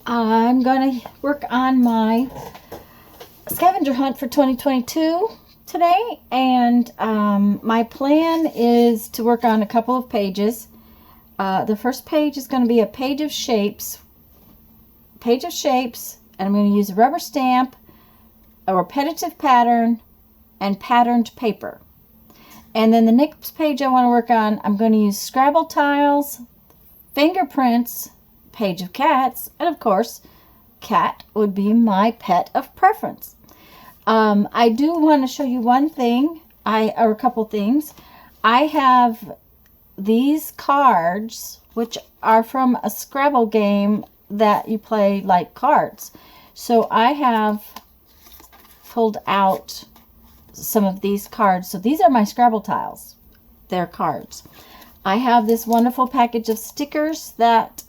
I'm going to work on my scavenger hunt for 2022 today, and my plan is to work on a couple of pages. The first page is going to be a page of shapes, and I'm going to use a rubber stamp, a repetitive pattern, and patterned paper. And then the next page I want to work on, I'm going to use Scrabble tiles, fingerprints, page of cats, and of course, cat would be my pet of preference. I do want to show you one thing, or a couple things. I have these cards, which are from a Scrabble game that you play like cards. So I have pulled out some of these cards. So these are my Scrabble tiles. They're cards. I have this wonderful package of stickers that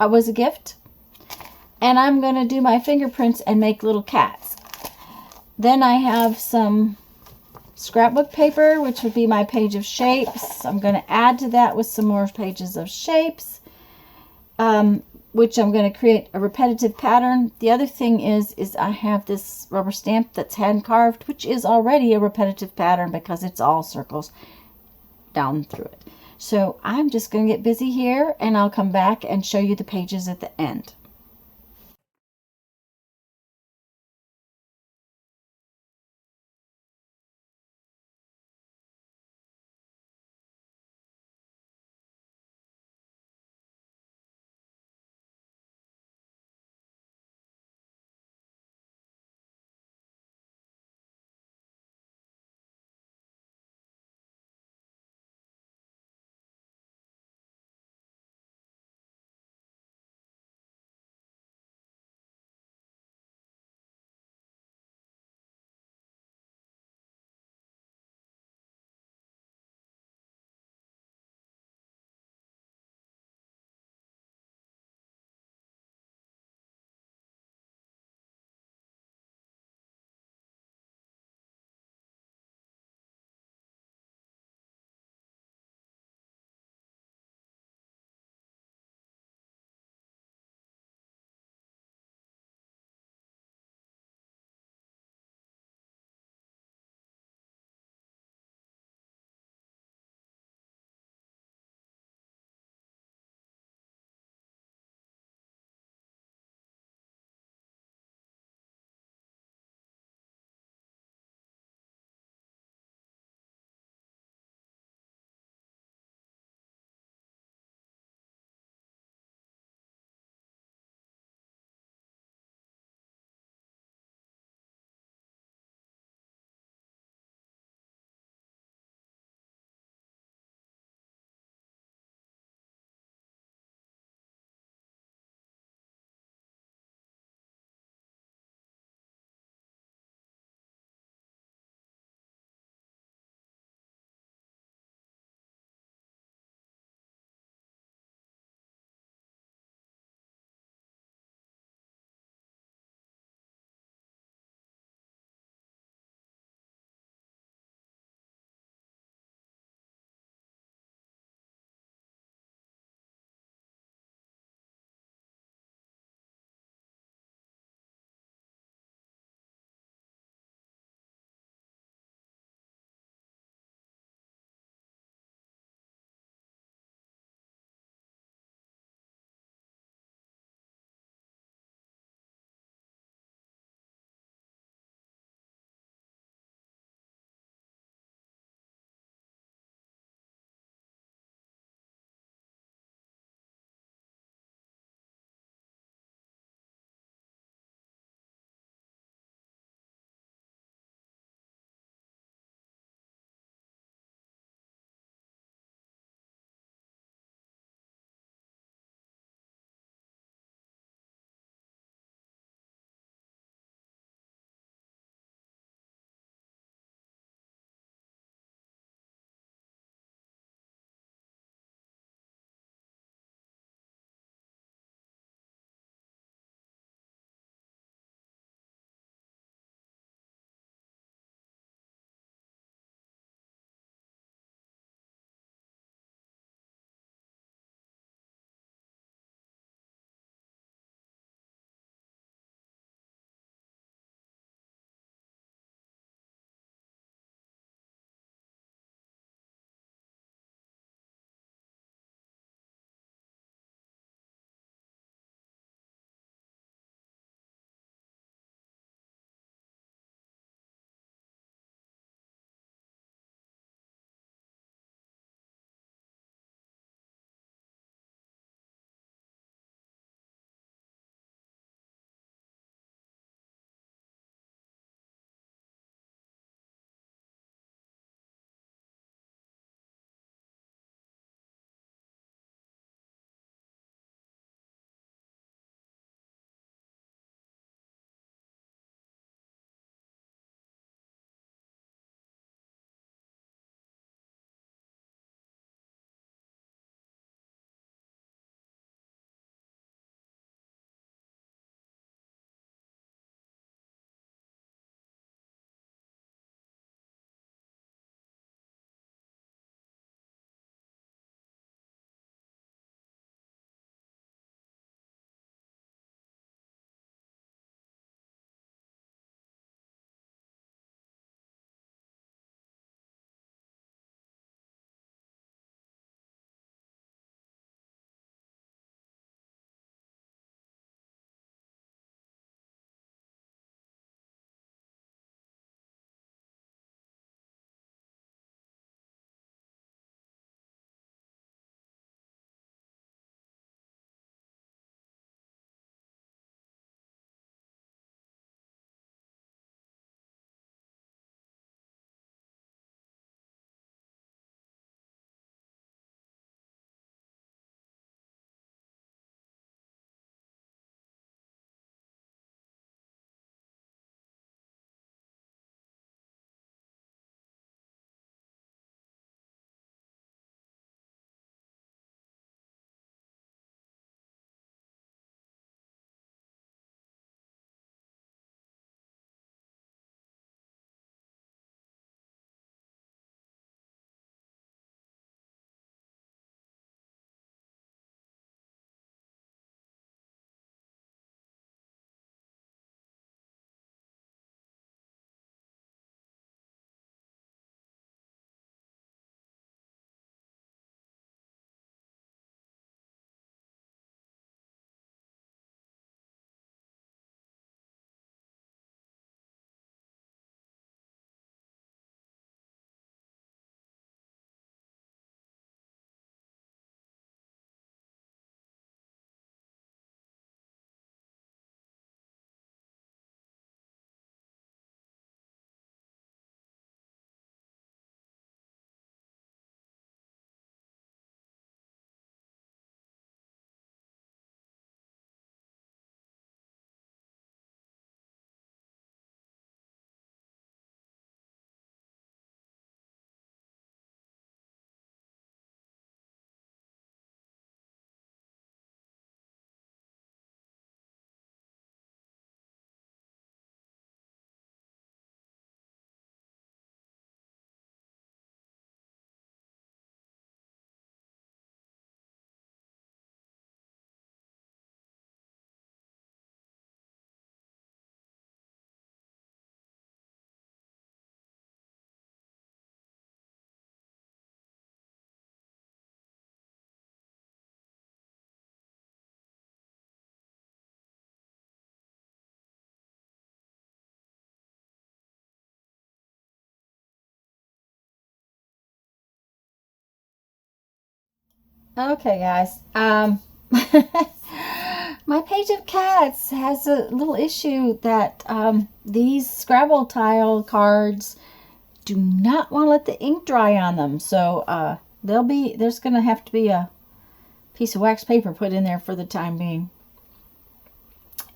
was a gift. And I'm going to do my fingerprints and make little cats. Then I have some scrapbook paper, which would be my page of shapes. I'm going to add to that with some more pages of shapes, which I'm going to create a repetitive pattern. The other thing is I have this rubber stamp that's hand carved, which is already a repetitive pattern because it's all circles down through it. So I'm just going to get busy here, and I'll come back and show you the pages at the end. Okay, guys. My page of cats has a little issue that these Scrabble tile cards do not want to let the ink dry on them. So there's going to have to be a piece of wax paper put in there for the time being.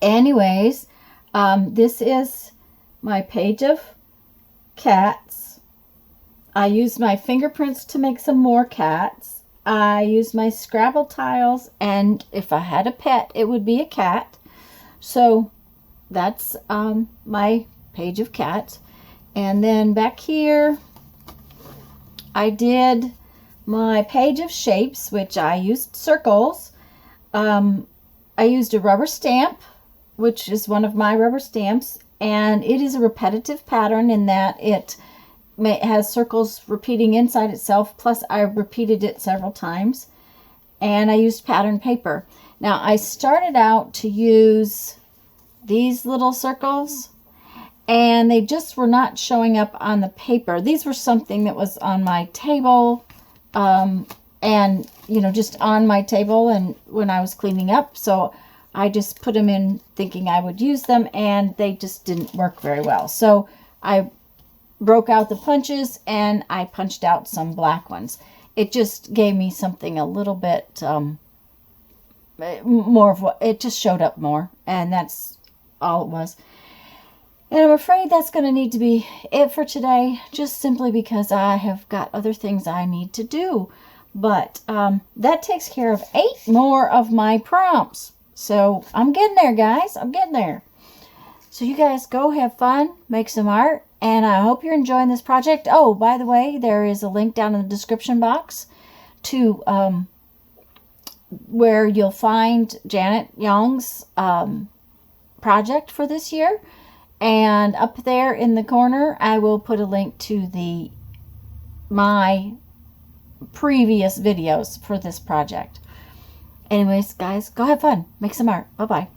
Anyways, this is my page of cats. I used my fingerprints to make some more cats. I used my Scrabble tiles, and if I had a pet, it would be a cat. So that's my page of cats. And then back here, I did my page of shapes, which I used circles. I used a rubber stamp, which is one of my rubber stamps, and it is a repetitive pattern in that it has circles repeating inside itself, plus I repeated it several times. And I used pattern paper. Now I started out to use these little circles, and they just were not showing up on the paper. These were something that was on my table, and you know, just on my table and when I was cleaning up. So I just put them in thinking I would use them, and they just didn't work very well. So I broke out the punches and I punched out some black ones. It just gave me something a little bit more of what, it just showed up more, and that's all it was. And I'm afraid that's going to need to be it for today, just simply because I have got other things I need to do. But that takes care of 8 more of my prompts. So I'm getting there, guys. I'm getting there. So you guys go have fun, make some art, and I hope you're enjoying this project. Oh, by the way, there is a link down in the description box to where you'll find Janet Young's project for this year. And up there in the corner, I will put a link to my previous videos for this project. Anyways, guys, go have fun. Make some art. Bye-bye.